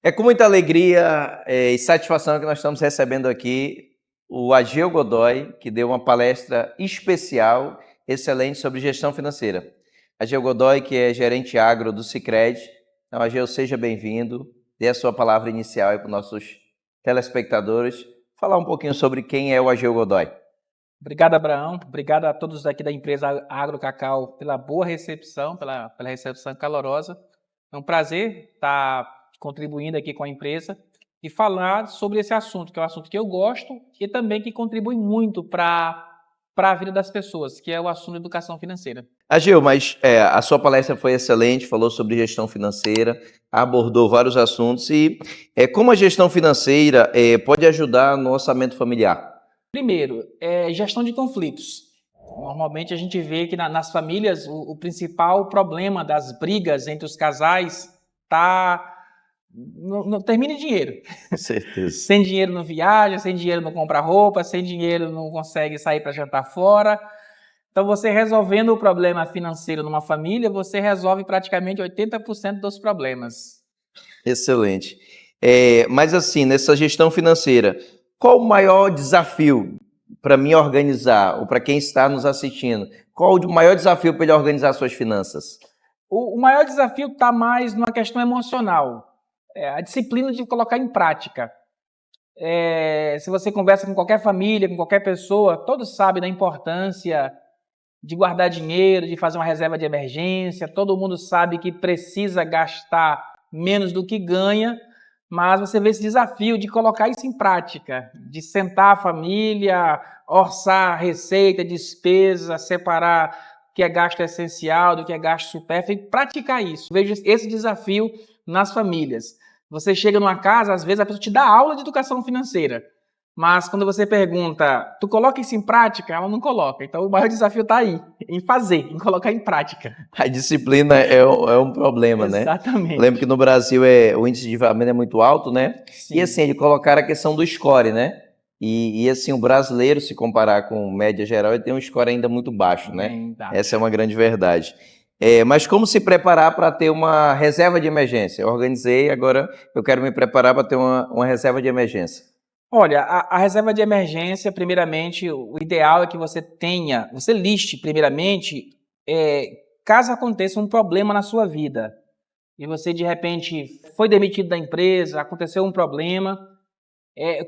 É com muita alegria e satisfação que nós estamos recebendo aqui o Ageu Godoy, que deu uma palestra especial, excelente, sobre gestão financeira. Ageu Godoy, que é gerente agro do Sicredi. Então, Ageu, seja bem-vindo. Dê a sua palavra inicial aí para os nossos telespectadores. Falar um pouquinho sobre quem é o Ageu Godoy. Obrigado, Abraão. Obrigado a todos aqui da empresa Agro Cacau pela boa recepção, pela recepção calorosa. É um prazer estar contribuindo aqui com a empresa e falar sobre esse assunto, que é um assunto que eu gosto e também que contribui muito para a vida das pessoas, que é o assunto de educação financeira. Ageu, mas a sua palestra foi excelente, falou sobre gestão financeira, abordou vários assuntos e como a gestão financeira pode ajudar no orçamento familiar? Primeiro, gestão de conflitos. Normalmente a gente vê que nas famílias o principal problema das brigas entre os casais não termina em dinheiro. Com certeza. Sem dinheiro não viaja, sem dinheiro não compra roupa, sem dinheiro não consegue sair para jantar fora. Então, você resolvendo o problema financeiro numa família, você resolve praticamente 80% dos problemas. Excelente. Mas assim, nessa gestão financeira, qual o maior desafio para mim organizar, ou para quem está nos assistindo? Qual o maior desafio para ele organizar suas finanças? O maior desafio está mais numa questão emocional. A disciplina de colocar em prática. Se você conversa com qualquer família, com qualquer pessoa, todos sabem da importância de guardar dinheiro, de fazer uma reserva de emergência. Todo mundo sabe que precisa gastar menos do que ganha, mas você vê esse desafio de colocar isso em prática, de sentar a família, orçar receita, despesa, separar o que é gasto essencial do que é gasto supérfluo e praticar isso. Vejo esse desafio nas famílias. Você chega numa casa, às vezes a pessoa te dá aula de educação financeira, mas quando você pergunta, tu coloca isso em prática? Ela não coloca. Então o maior desafio está aí, em fazer, em colocar em prática. A disciplina é um problema, né? Exatamente. Lembro que no Brasil o índice de endividamento é muito alto, né? Sim. E assim, de colocar a questão do score, né? E assim, o brasileiro, se comparar com média geral, ele tem um score ainda muito baixo, né? Essa é uma grande verdade. Mas como se preparar para ter uma reserva de emergência? Eu organizei, agora eu quero me preparar para ter uma reserva de emergência. Olha, a reserva de emergência, primeiramente, o ideal é que você liste primeiramente, caso aconteça um problema na sua vida, e você de repente foi demitido da empresa, aconteceu um problema,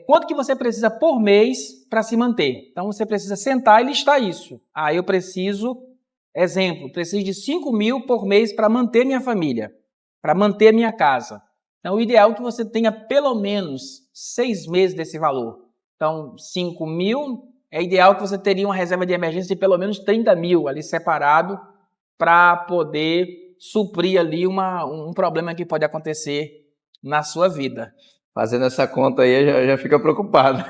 quanto que você precisa por mês para se manter? Então você precisa sentar e listar isso. Eu preciso de 5 mil por mês para manter minha família, para manter minha casa. Então, o ideal é que você tenha pelo menos 6 meses desse valor. Então, 5 mil, é ideal que você teria uma reserva de emergência de pelo menos 30 mil ali separado para poder suprir ali um problema que pode acontecer na sua vida. Fazendo essa conta aí, já fica preocupado.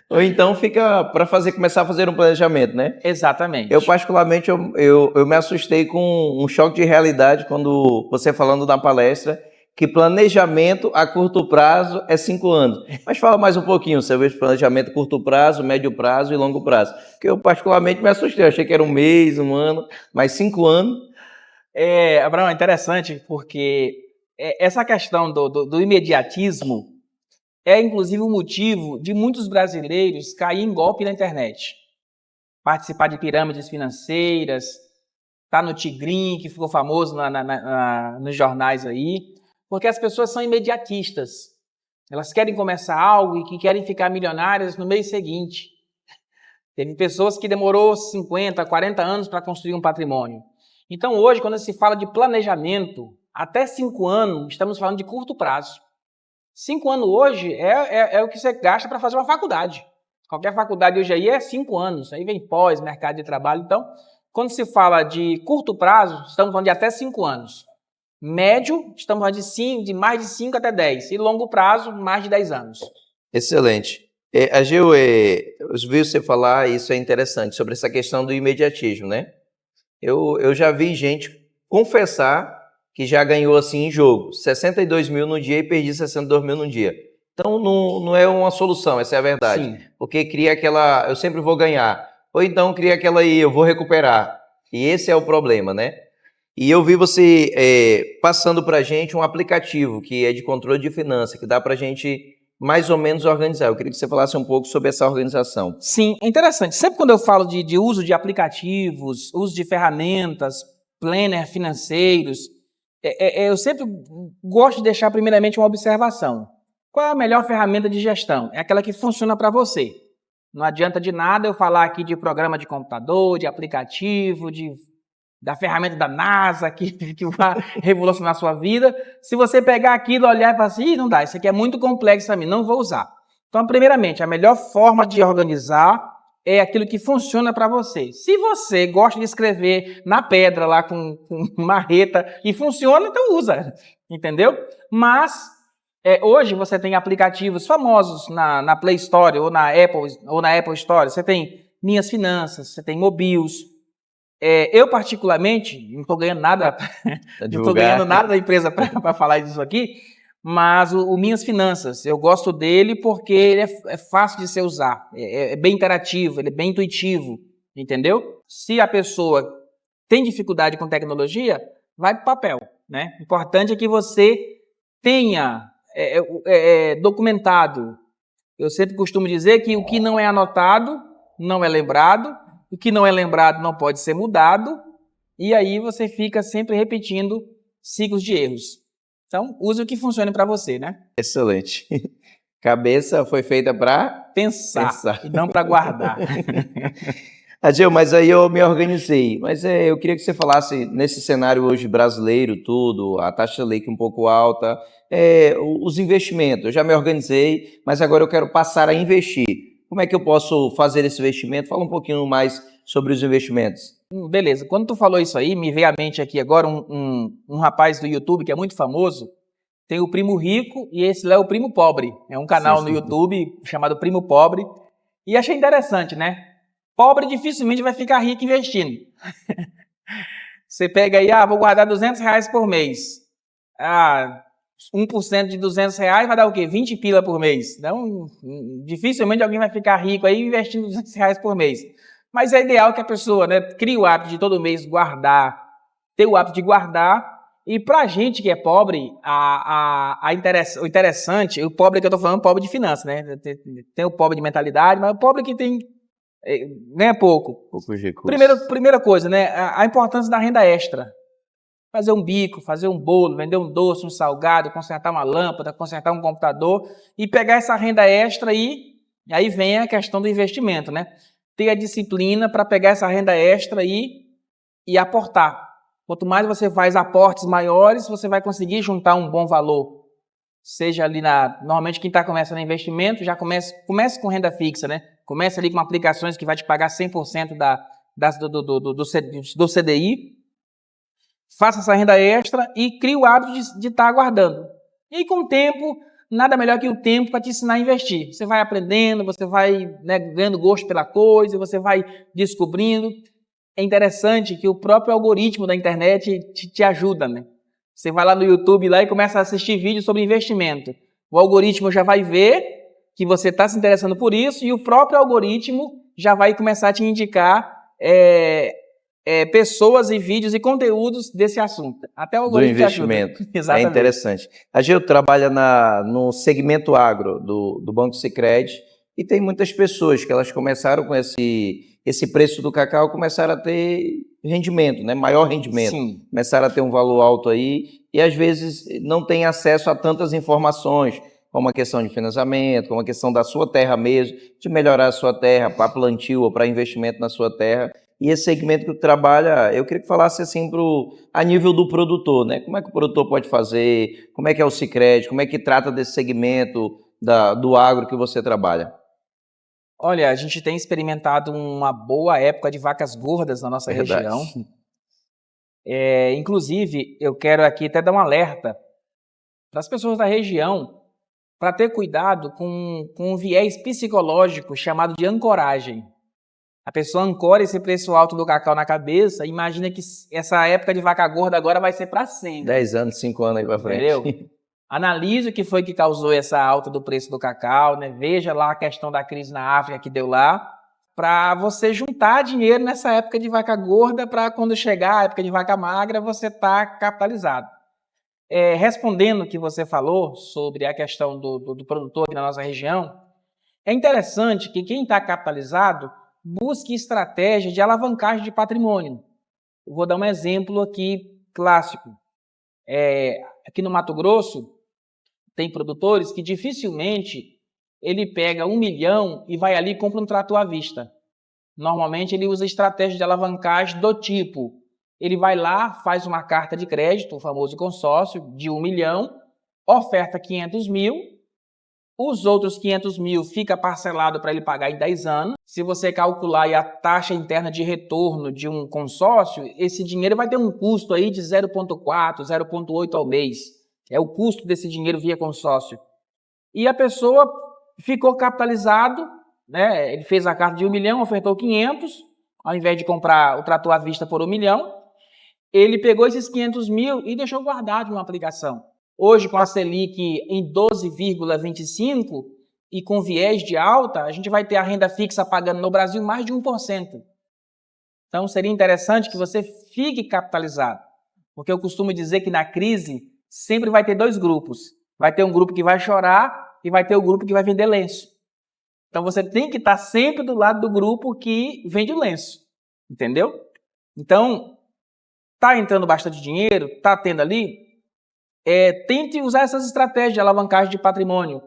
Ou então fica para começar a fazer um planejamento, né? Exatamente. Eu particularmente, eu me assustei com um choque de realidade quando você falando na palestra que planejamento a curto prazo é 5 anos. Mas fala mais um pouquinho, você vê planejamento curto prazo, médio prazo e longo prazo. Porque eu particularmente me assustei, achei que era 1 mês, 1 ano, mas 5 anos. Abraão, é interessante porque essa questão do imediatismo é inclusive o motivo de muitos brasileiros caírem em golpe na internet. Participar de pirâmides financeiras, tá no Tigrinho, que ficou famoso nos jornais aí. Porque as pessoas são imediatistas. Elas querem começar algo e que querem ficar milionárias no mês seguinte. Teve pessoas que demorou 50, 40 anos para construir um patrimônio. Então hoje, quando se fala de planejamento, até 5 anos, estamos falando de curto prazo. 5 anos hoje é o que você gasta para fazer uma faculdade. Qualquer faculdade hoje aí é 5 anos. Aí vem pós, mercado de trabalho. Então, quando se fala de curto prazo, estamos falando de até 5 anos. Médio, estamos falando de mais de 5 até 10. E longo prazo, mais de 10 anos. Excelente. Ageu, eu vi você falar, isso é interessante, sobre essa questão do imediatismo, né? Eu já vi gente confessar que já ganhou assim em jogo, 62 mil no dia e perdi 62 mil no dia. Então não é uma solução, essa é a verdade. Sim. Porque cria aquela, eu sempre vou ganhar. Ou então cria aquela aí, eu vou recuperar. E esse é o problema, né? E eu vi você passando para a gente um aplicativo que é de controle de finanças, que dá para a gente mais ou menos organizar. Eu queria que você falasse um pouco sobre essa organização. Sim, é interessante. Sempre quando eu falo de uso de aplicativos, uso de ferramentas, planner financeiros, eu sempre gosto de deixar primeiramente uma observação. Qual é a melhor ferramenta de gestão? É aquela que funciona para você. Não adianta de nada eu falar aqui de programa de computador, de aplicativo, da ferramenta da NASA que vai revolucionar a sua vida. Se você pegar aquilo, olhar e falar assim, não dá, isso aqui é muito complexo para mim, não vou usar. Então, primeiramente, a melhor forma de organizar é aquilo que funciona para você. Se você gosta de escrever na pedra lá com marreta e funciona, então usa, entendeu? Mas hoje você tem aplicativos famosos na Play Store ou na Apple Store. Você tem Minhas Finanças, você tem Mobius. Eu, particularmente, não estou ganhando nada, não estou ganhando nada da empresa para falar disso aqui, mas o Minhas Finanças, eu gosto dele porque ele é fácil de se usar, é bem interativo, ele é bem intuitivo, entendeu? Se a pessoa tem dificuldade com tecnologia, vai para o papel, né? O importante é que você tenha documentado. Eu sempre costumo dizer que o que não é anotado não é lembrado, o que não é lembrado não pode ser mudado, e aí você fica sempre repetindo ciclos de erros. Então, use o que funcione para você, né? Excelente. Cabeça foi feita para pensar e não para guardar. Ageu, mas aí eu me organizei. Mas eu queria que você falasse, nesse cenário hoje brasileiro, tudo, a taxa Selic um pouco alta, os investimentos. Eu já me organizei, mas agora eu quero passar a investir. Como é que eu posso fazer esse investimento? Fala um pouquinho mais sobre os investimentos. Beleza. Quando tu falou isso aí, me veio à mente aqui agora um rapaz do YouTube que é muito famoso. Tem o Primo Rico e esse lá é o Primo Pobre. É um canal no YouTube chamado Primo Pobre. E achei interessante, né? Pobre dificilmente vai ficar rico investindo. Você pega aí, vou guardar R$200 por mês. 1% de R$200 vai dar o quê? 20 pila por mês. Então, dificilmente alguém vai ficar rico aí investindo R$200 por mês. Mas é ideal que a pessoa, né, crie o hábito de todo mês guardar, ter o hábito de guardar. E para a gente que é pobre, o interessante, o pobre que eu estou falando, pobre de finanças, né? Tem o pobre de mentalidade, mas o pobre que tem ganha pouco. Poucos recursos. Primeira coisa, né? A importância da renda extra. Fazer um bico, fazer um bolo, vender um doce, um salgado, consertar uma lâmpada, consertar um computador e pegar essa renda extra e aí vem a questão do investimento, né? Ter a disciplina para pegar essa renda extra e aportar. Quanto mais você faz aportes maiores, você vai conseguir juntar um bom valor. Seja ali normalmente quem está começando investimento, já comece com renda fixa, né? Comece ali com aplicações que vai te pagar 100% do CDI. Faça essa renda extra e crie o hábito de estar guardando. E com o tempo, nada melhor que o tempo para te ensinar a investir. Você vai aprendendo, você vai, né, ganhando gosto pela coisa, você vai descobrindo. É interessante que o próprio algoritmo da internet te ajuda, né? Você vai lá no YouTube lá e começa a assistir vídeos sobre investimento. O algoritmo já vai ver que você está se interessando por isso e o próprio algoritmo já vai começar a te indicar pessoas e vídeos e conteúdos desse assunto. Até o algoritmo do investimento. Exatamente. É interessante. A Geo trabalha no segmento agro do Banco Sicredi e tem muitas pessoas que elas começaram com esse preço do cacau, começaram a ter rendimento, né? Maior rendimento. Sim. Começaram a ter um valor alto aí e às vezes não tem acesso a tantas informações, como a questão de financiamento, como a questão da sua terra mesmo, de melhorar a sua terra para plantio ou para investimento na sua terra. E esse segmento que tu trabalha, eu queria que falasse assim a nível do produtor, né? Como é que o produtor pode fazer? Como é que é o Sicredi? Como é que trata desse segmento do agro que você trabalha? Olha, a gente tem experimentado uma boa época de vacas gordas na nossa região. Inclusive, eu quero aqui até dar um alerta para as pessoas da região para ter cuidado com um viés psicológico chamado de ancoragem. A pessoa ancora esse preço alto do cacau na cabeça e imagina que essa época de vaca gorda agora vai ser para sempre. 10 anos, 5 anos aí para frente. Entendeu? Analise o que foi que causou essa alta do preço do cacau, né? Veja lá a questão da crise na África que deu lá. para você juntar dinheiro nessa época de vaca gorda, para quando chegar a época de vaca magra, você estar capitalizado. Respondendo o que você falou sobre a questão do produtor aqui na nossa região, é interessante que quem está capitalizado busque estratégia de alavancagem de patrimônio. Eu vou dar um exemplo aqui clássico. Aqui no Mato Grosso, tem produtores que dificilmente ele pega 1 milhão e vai ali e compra um trator à vista. Normalmente ele usa estratégia de alavancagem do tipo, ele vai lá, faz uma carta de crédito, o famoso consórcio, de 1 milhão, oferta 500 mil, os outros 500 mil fica parcelado para ele pagar em 10 anos. Se você calcular aí a taxa interna de retorno de um consórcio, esse dinheiro vai ter um custo aí de 0,4, 0,8 ao mês. É o custo desse dinheiro via consórcio. E a pessoa ficou capitalizado, né? Ele fez a carta de 1 milhão, ofertou 500, ao invés de comprar o trator à vista por 1 milhão, ele pegou esses 500 mil e deixou guardado numa aplicação. Hoje, com a Selic em 12,25 e com viés de alta, a gente vai ter a renda fixa pagando no Brasil mais de 1%. Então, seria interessante que você fique capitalizado, porque eu costumo dizer que na crise sempre vai ter dois grupos. Vai ter um grupo que vai chorar e vai ter o grupo que vai vender lenço. Então, você tem que estar sempre do lado do grupo que vende o lenço, entendeu? Então, está entrando bastante dinheiro, está tendo ali, tente usar essas estratégias de alavancagem de patrimônio.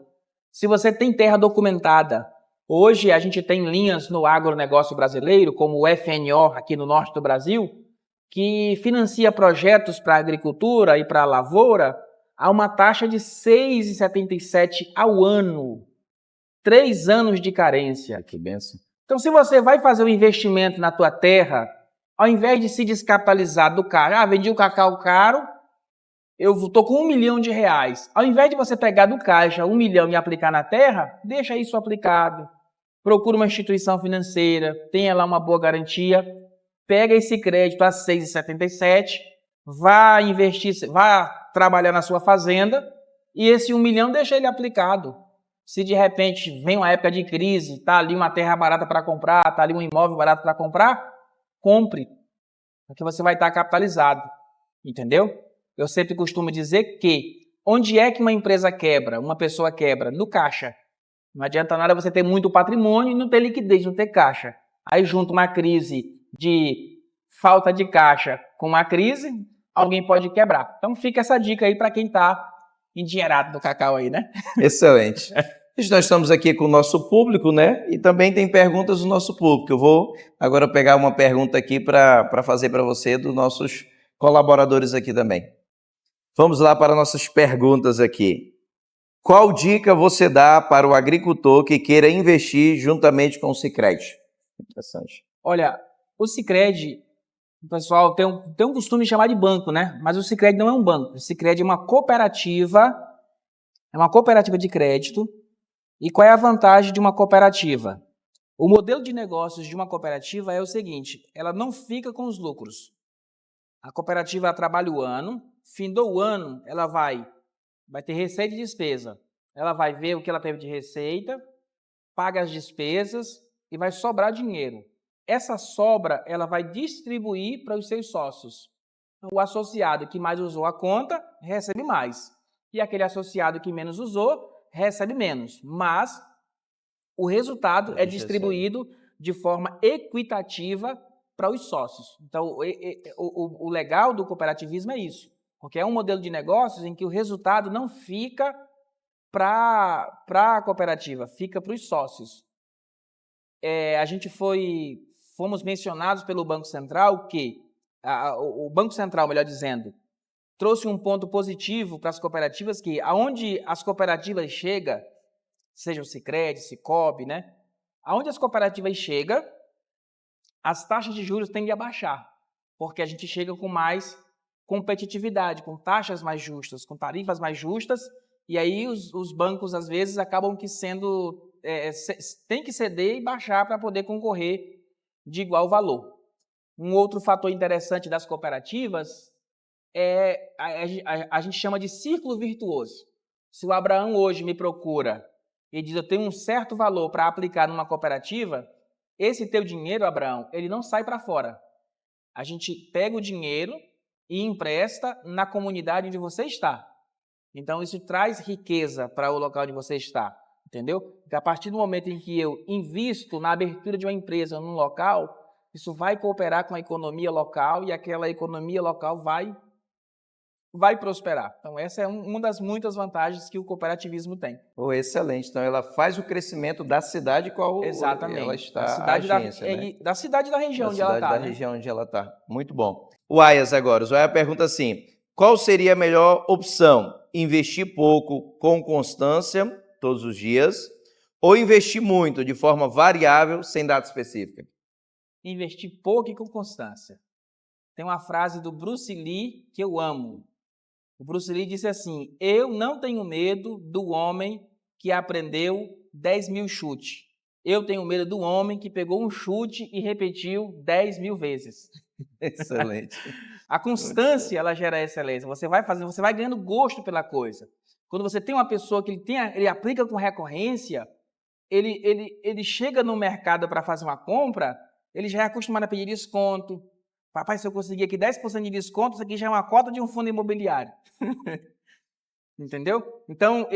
Se você tem terra documentada, hoje a gente tem linhas no agronegócio brasileiro, como o FNO aqui no norte do Brasil, que financia projetos para a agricultura e para a lavoura a uma taxa de 6,77 ao ano. 3 anos de carência. Que benção. Então, se você vai fazer um investimento na tua terra, ao invés de se descapitalizar do caro, vendi o cacau caro, eu estou com 1 milhão de reais. Ao invés de você pegar do caixa 1 milhão e aplicar na terra, deixa isso aplicado. Procura uma instituição financeira, tenha lá uma boa garantia, pega esse crédito a 6,77, vá investir, vá trabalhar na sua fazenda e esse 1 milhão deixa ele aplicado. Se de repente vem uma época de crise, está ali uma terra barata para comprar, está ali um imóvel barato para comprar, compre, porque você vai estar capitalizado, entendeu? Eu sempre costumo dizer que onde é que uma empresa quebra, uma pessoa quebra? No caixa. Não adianta nada você ter muito patrimônio e não ter liquidez, não ter caixa. Aí junta uma crise de falta de caixa com uma crise, alguém pode quebrar. Então fica essa dica aí para quem está endinheirado no cacau aí, né? Excelente. Nós estamos aqui com o nosso público, né? E também tem perguntas do nosso público. Eu vou agora pegar uma pergunta aqui para fazer para você, dos nossos colaboradores aqui também. Vamos lá para nossas perguntas aqui. Qual dica você dá para o agricultor que queira investir juntamente com o Sicredi? Interessante. Olha, o Sicredi, o pessoal tem um costume de chamar de banco, né? Mas o Sicredi não é um banco. O Sicredi é uma cooperativa de crédito. E qual é a vantagem de uma cooperativa? O modelo de negócios de uma cooperativa é o seguinte, ela não fica com os lucros. A cooperativa trabalha o ano, findou o ano, ela vai ter receita e despesa. Ela vai ver o que ela teve de receita, paga as despesas e vai sobrar dinheiro. Essa sobra ela vai distribuir para os seus sócios. O associado que mais usou a conta recebe mais. E aquele associado que menos usou recebe menos. Mas o resultado é distribuído de forma equitativa para os sócios. Então, o legal do cooperativismo é isso. Porque é um modelo de negócios em que o resultado não fica para a cooperativa, fica para os sócios. Fomos mencionados pelo Banco Central que, o Banco Central, melhor dizendo, trouxe um ponto positivo para as cooperativas que, aonde as cooperativas chegam, seja o Sicredi, Sicob, né? Aonde as cooperativas chegam, as taxas de juros tendem a baixar, porque a gente chega com mais competitividade, com taxas mais justas, com tarifas mais justas, e aí os bancos, às vezes, acabam que tem que ceder e baixar para poder concorrer de igual valor. Um outro fator interessante das cooperativas a gente chama de círculo virtuoso. Se o Abraão hoje me procura e diz eu tenho um certo valor para aplicar numa cooperativa, Esse teu dinheiro, Abraão, ele não sai para fora. A gente pega o dinheiro e empresta na comunidade onde você está. Então, isso traz riqueza para o local onde você está, entendeu? Porque a partir do momento em que eu invisto na abertura de uma empresa num local, isso vai cooperar com a economia local e aquela economia local vai prosperar. Então, essa é uma das muitas vantagens que o cooperativismo tem. Oh, excelente. Então, ela faz o crescimento da cidade qual Exatamente. ela está, Da a cidade agência, né? da cidade da região Da onde ela cidade está, da né? região onde ela está. Muito bom. O Ayas agora. O Ayas pergunta assim, qual seria a melhor opção? Investir pouco com constância, todos os dias, ou investir muito de forma variável, sem data específica? Investir pouco e com constância. Tem uma frase do Bruce Lee que eu amo. O Bruce Lee disse assim, eu não tenho medo do homem que aprendeu 10.000 chutes. Eu tenho medo do homem que pegou um chute e repetiu 10.000 vezes. Excelente. A constância, ela gera excelência. Você vai fazendo, você vai ganhando gosto pela coisa. Quando você tem uma pessoa que ele aplica com recorrência, ele chega no mercado para fazer uma compra, ele já é acostumado a pedir desconto. Papai, se eu conseguir aqui 10% de desconto, isso aqui já é uma cota de um fundo imobiliário. Entendeu? Então,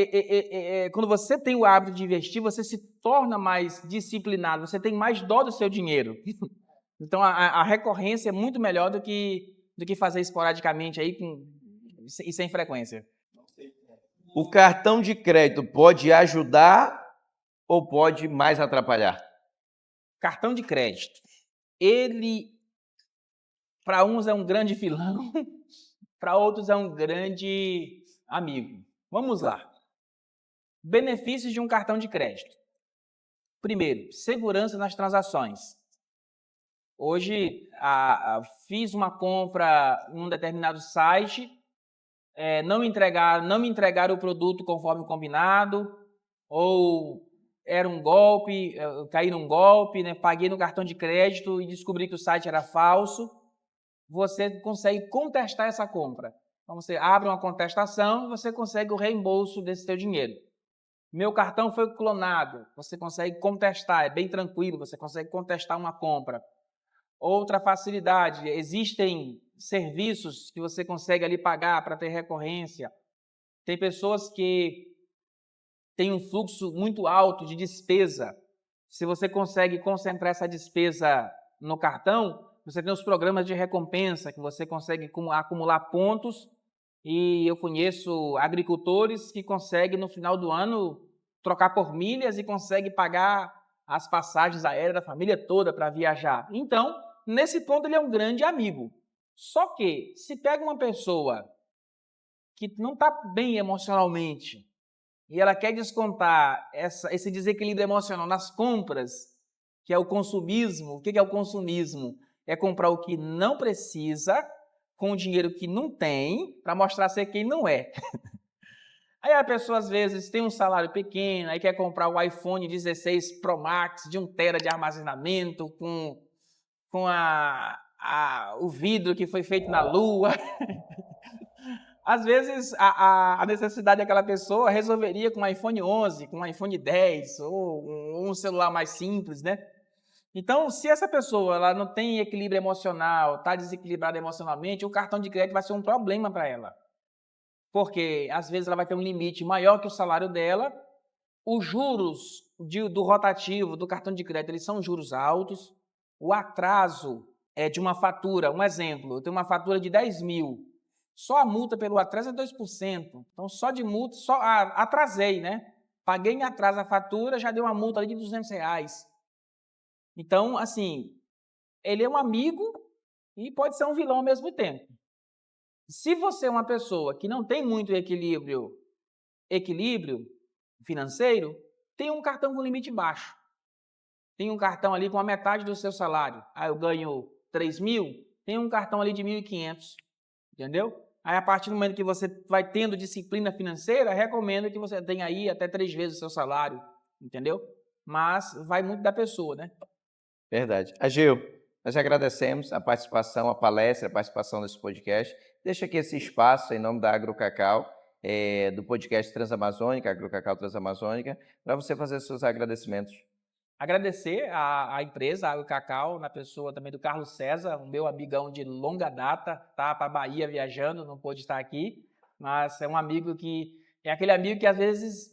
quando você tem o hábito de investir, você se torna mais disciplinado, você tem mais dó do seu dinheiro. Então, a recorrência é muito melhor do que fazer esporadicamente aí e sem frequência. O cartão de crédito pode ajudar ou pode mais atrapalhar? Cartão de crédito. Ele, para uns, é um grande vilão, para outros, é um grande amigo. Vamos lá. Benefícios de um cartão de crédito. Primeiro, segurança nas transações. Hoje, fiz uma compra em um determinado site, não me entregaram o produto conforme combinado, ou era um golpe, caí num golpe, né, paguei no cartão de crédito e descobri que o site era falso. Você consegue contestar essa compra. Então, você abre uma contestação e você consegue o reembolso desse seu dinheiro. Meu cartão foi clonado. Você consegue contestar, é bem tranquilo, você consegue contestar uma compra. Outra facilidade, existem serviços que você consegue ali pagar para ter recorrência. Tem pessoas que têm um fluxo muito alto de despesa. Se você consegue concentrar essa despesa no cartão, você tem os programas de recompensa, que você consegue acumular pontos. E eu conheço agricultores que conseguem, no final do ano, trocar por milhas e conseguem pagar as passagens aéreas da família toda para viajar. Então, nesse ponto, ele é um grande amigo. Só que, se pega uma pessoa que não está bem emocionalmente e ela quer descontar esse desequilíbrio emocional nas compras, que é o consumismo. O que é o consumismo? É comprar o que não precisa com o dinheiro que não tem para mostrar ser quem não é. Aí a pessoa, às vezes, tem um salário pequeno, aí quer comprar o iPhone 16 Pro Max de 1 TB de armazenamento com o vidro que foi feito na Lua. Às vezes, a necessidade daquela pessoa resolveria com um iPhone 11, com um iPhone 10, ou um celular mais simples, né? Então, se essa pessoa ela não tem equilíbrio emocional, está desequilibrada emocionalmente, o cartão de crédito vai ser um problema para ela. Porque, às vezes, ela vai ter um limite maior que o salário dela, os juros do rotativo do cartão de crédito eles são juros altos, o atraso de uma fatura, um exemplo, eu tenho uma fatura de 10.000, só a multa pelo atraso é 2%. Então, só de multa, atrasei, né? Paguei em atraso a fatura, já deu uma multa ali de R$200. Então, assim, ele é um amigo e pode ser um vilão ao mesmo tempo. Se você é uma pessoa que não tem muito equilíbrio financeiro, tem um cartão com limite baixo. Tem um cartão ali com a metade do seu salário. Aí eu ganho 3.000, tem um cartão ali de 1.500, entendeu? Aí a partir do momento que você vai tendo disciplina financeira, recomendo que você tenha aí até 3 vezes o seu salário, entendeu? Mas vai muito da pessoa, né? Verdade. Ageu, nós agradecemos a participação, a palestra, a participação nesse podcast. Deixa aqui esse espaço em nome da AgroCacau, do podcast Transamazônica, AgroCacau Transamazônica, para você fazer seus agradecimentos. Agradecer a empresa, a Água e Cacau, na pessoa também do Carlos César, o meu amigão de longa data, tá para Bahia viajando, não pôde estar aqui, mas é um amigo que é aquele amigo que às vezes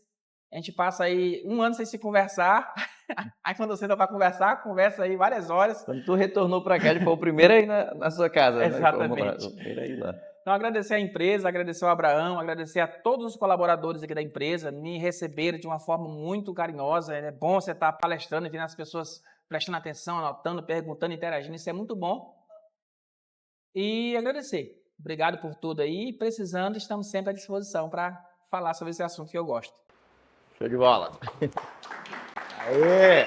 a gente passa aí um ano sem se conversar, aí quando você dá para conversar, conversa aí várias horas. Quando tu retornou para cá, ele foi o primeiro aí na sua casa, né? Exatamente. O primeiro aí lá. Então, agradecer a empresa, agradecer ao Abraão, agradecer a todos os colaboradores aqui da empresa, me receberam de uma forma muito carinhosa. É bom você estar palestrando e vendo as pessoas prestando atenção, anotando, perguntando, interagindo, isso é muito bom. E agradecer. Obrigado por tudo aí. Precisando, estamos sempre à disposição para falar sobre esse assunto que eu gosto. Show de bola. Aê!